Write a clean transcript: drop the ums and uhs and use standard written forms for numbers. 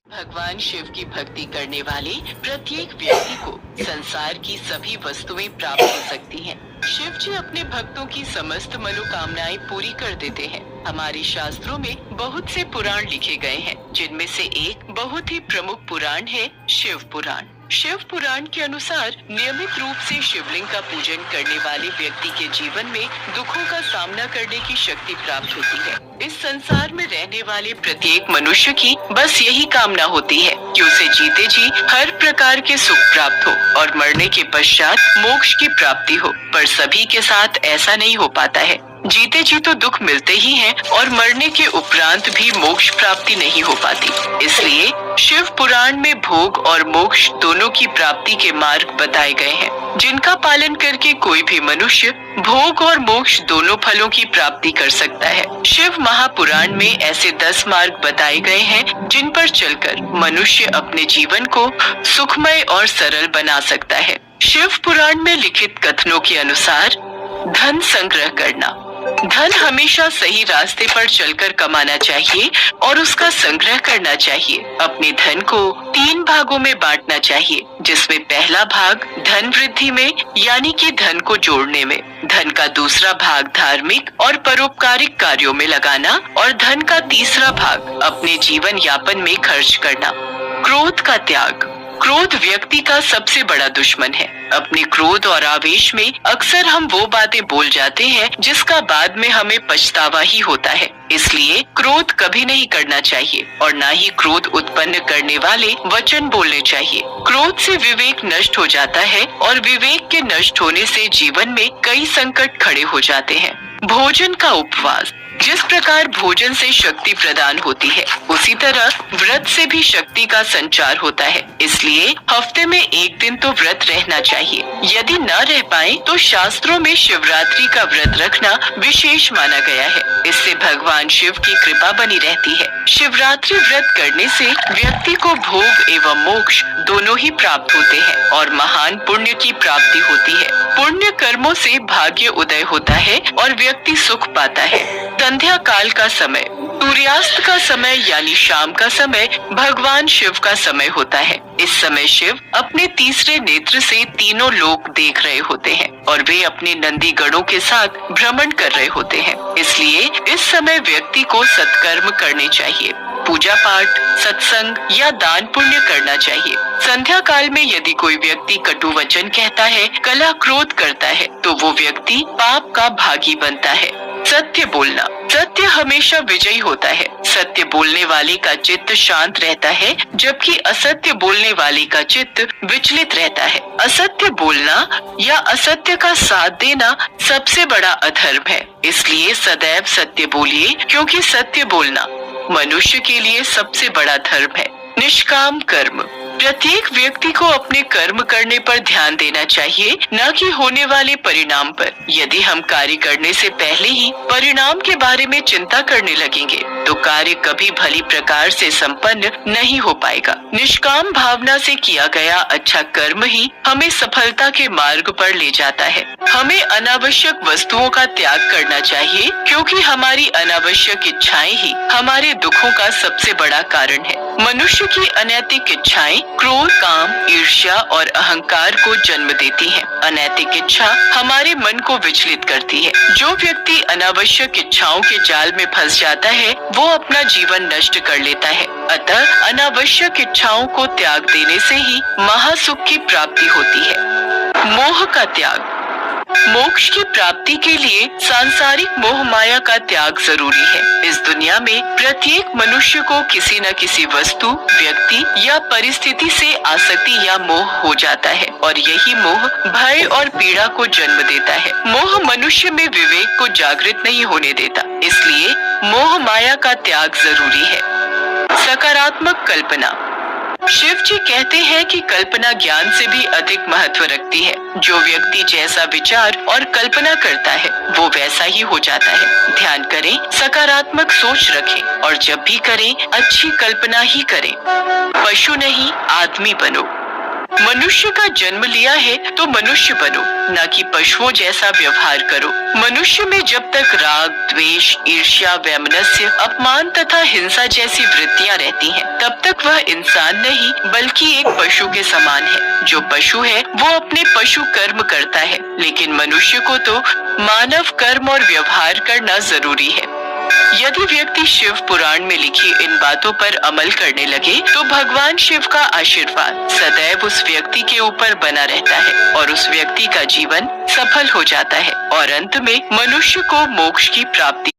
भगवान शिव की भक्ति करने वाले प्रत्येक व्यक्ति को संसार की सभी वस्तुएं प्राप्त हो सकती हैं। शिव जी अपने भक्तों की समस्त मनोकामनाएं पूरी कर देते हैं। हमारे शास्त्रों में बहुत से पुराण लिखे गए हैं, जिनमें से एक बहुत ही प्रमुख पुराण है शिव पुराण। शिव पुराण के अनुसार नियमित रूप से शिवलिंग का पूजन करने वाले व्यक्ति के जीवन में दुखों का सामना करने की शक्ति प्राप्त होती है। इस संसार में रहने वाले प्रत्येक मनुष्य की बस यही कामना होती है कि उसे जीते जी हर प्रकार के सुख प्राप्त हो और मरने के पश्चात मोक्ष की प्राप्ति हो, पर सभी के साथ ऐसा नहीं हो पाता है। जीते जी तो दुख मिलते ही हैं और मरने के उपरांत भी मोक्ष प्राप्ति नहीं हो पाती। इसलिए शिव पुराण में भोग और मोक्ष दोनों की प्राप्ति के मार्ग बताए गए हैं, जिनका पालन करके कोई भी मनुष्य भोग और मोक्ष दोनों फलों की प्राप्ति कर सकता है। शिव महापुराण में ऐसे 10 मार्ग बताए गए हैं, जिन पर चलकर मनुष्य अपने जीवन को सुखमय और सरल बना सकता है। शिव पुराण में लिखित कथनों के अनुसार धन संग्रह करना। धन हमेशा सही रास्ते पर चलकर कमाना चाहिए और उसका संग्रह करना चाहिए। अपने धन को 3 भागों में बांटना चाहिए, जिसमें पहला भाग धन वृद्धि में यानी कि धन को जोड़ने में, धन का दूसरा भाग धार्मिक और परोपकारिक कार्यों में लगाना और धन का तीसरा भाग अपने जीवन यापन में खर्च करना। क्रोध का त्याग। क्रोध व्यक्ति का सबसे बड़ा दुश्मन है। अपने क्रोध और आवेश में अक्सर हम वो बातें बोल जाते हैं जिसका बाद में हमें पछतावा ही होता है। इसलिए क्रोध कभी नहीं करना चाहिए और न ही क्रोध उत्पन्न करने वाले वचन बोलने चाहिए। क्रोध से विवेक नष्ट हो जाता है और विवेक के नष्ट होने से जीवन में कई संकट खड़े हो जाते हैं। भोजन का उपवास। जिस प्रकार भोजन से शक्ति प्रदान होती है, उसी तरह व्रत से भी शक्ति का संचार होता है। इसलिए हफ्ते में 1 दिन तो व्रत रहना चाहिए। यदि न रह पाए तो शास्त्रों में शिवरात्रि का व्रत रखना विशेष माना गया है। इससे भगवान शिव की कृपा बनी रहती है। शिवरात्रि व्रत करने से व्यक्ति को भोग एवं मोक्ष दोनों ही प्राप्त होते हैं और महान पुण्य की प्राप्ति होती है। पुण्य कर्मों से भाग्य उदय होता है और व्यक्ति सुख पाता है। संध्या काल का समय। सूर्यास्त का समय यानी शाम का समय भगवान शिव का समय होता है। इस समय शिव अपने तीसरे नेत्र से तीनों लोक देख रहे होते हैं और वे अपने नंदी गणों के साथ भ्रमण कर रहे होते हैं। इसलिए इस समय व्यक्ति को सत्कर्म करने चाहिए। पूजा पाठ, सत्संग या दान पुण्य करना चाहिए। संध्या काल में यदि कोई व्यक्ति कटु वचन कहता है, कलह क्रोध करता है, तो वो व्यक्ति पाप का भागी बनता है। सत्य बोलना। सत्य हमेशा विजयी होता है। सत्य बोलने वाले का चित्त शांत रहता है, जबकि असत्य बोलने वाले का चित्त विचलित रहता है। असत्य बोलना या असत्य का साथ देना सबसे बड़ा अधर्म है। इसलिए सदैव सत्य बोलिए, क्योंकि सत्य बोलना मनुष्य के लिए सबसे बड़ा धर्म है। निष्काम कर्म। प्रत्येक व्यक्ति को अपने कर्म करने पर ध्यान देना चाहिए, न कि होने वाले परिणाम पर। यदि हम कार्य करने से पहले ही परिणाम के बारे में चिंता करने लगेंगे, तो कार्य कभी भली प्रकार से संपन्न नहीं हो पाएगा। निष्काम भावना से किया गया अच्छा कर्म ही हमें सफलता के मार्ग पर ले जाता है। हमें अनावश्यक वस्तुओं का त्याग करना चाहिए, क्योंकि हमारी अनावश्यक इच्छाएं ही हमारे दुखों का सबसे बड़ा कारण है। मनुष्य की अनैतिक इच्छाएं क्रोध, काम, ईर्ष्या और अहंकार को जन्म देती हैं। अनैतिक इच्छा हमारे मन को विचलित करती है। जो व्यक्ति अनावश्यक इच्छाओं के जाल में फंस जाता है, वो अपना जीवन नष्ट कर लेता है। अतः अनावश्यक इच्छाओं को त्याग देने से ही महासुख की प्राप्ति होती है। मोह का त्याग। मोक्ष की प्राप्ति के लिए सांसारिक मोह माया का त्याग जरूरी है। इस दुनिया में प्रत्येक मनुष्य को किसी न किसी वस्तु, व्यक्ति या परिस्थिति से आसक्ति या मोह हो जाता है और यही मोह भय और पीड़ा को जन्म देता है। मोह मनुष्य में विवेक को जागृत नहीं होने देता, इसलिए मोह माया का त्याग जरूरी है। सकारात्मक कल्पना। शिव जी कहते हैं कि कल्पना ज्ञान से भी अधिक महत्व रखती है। जो व्यक्ति जैसा विचार और कल्पना करता है, वो वैसा ही हो जाता है। ध्यान करें, सकारात्मक सोच रखें और जब भी करें अच्छी कल्पना ही करें। पशु नहीं, आदमी बनो। मनुष्य का जन्म लिया है तो मनुष्य बनो, न कि पशुओं जैसा व्यवहार करो। मनुष्य में जब तक राग, द्वेष, ईर्ष्या, वैमनस्य, अपमान तथा हिंसा जैसी वृत्तियां रहती हैं, तब तक वह इंसान नहीं बल्कि एक पशु के समान है। जो पशु है वो अपने पशु कर्म करता है, लेकिन मनुष्य को तो मानव कर्म और व्यवहार करना जरूरी है। यदि व्यक्ति शिव पुराण में लिखी इन बातों पर अमल करने लगे तो भगवान शिव का आशीर्वाद सदैव उस व्यक्ति के ऊपर बना रहता है और उस व्यक्ति का जीवन सफल हो जाता है और अंत में मनुष्य को मोक्ष की प्राप्ति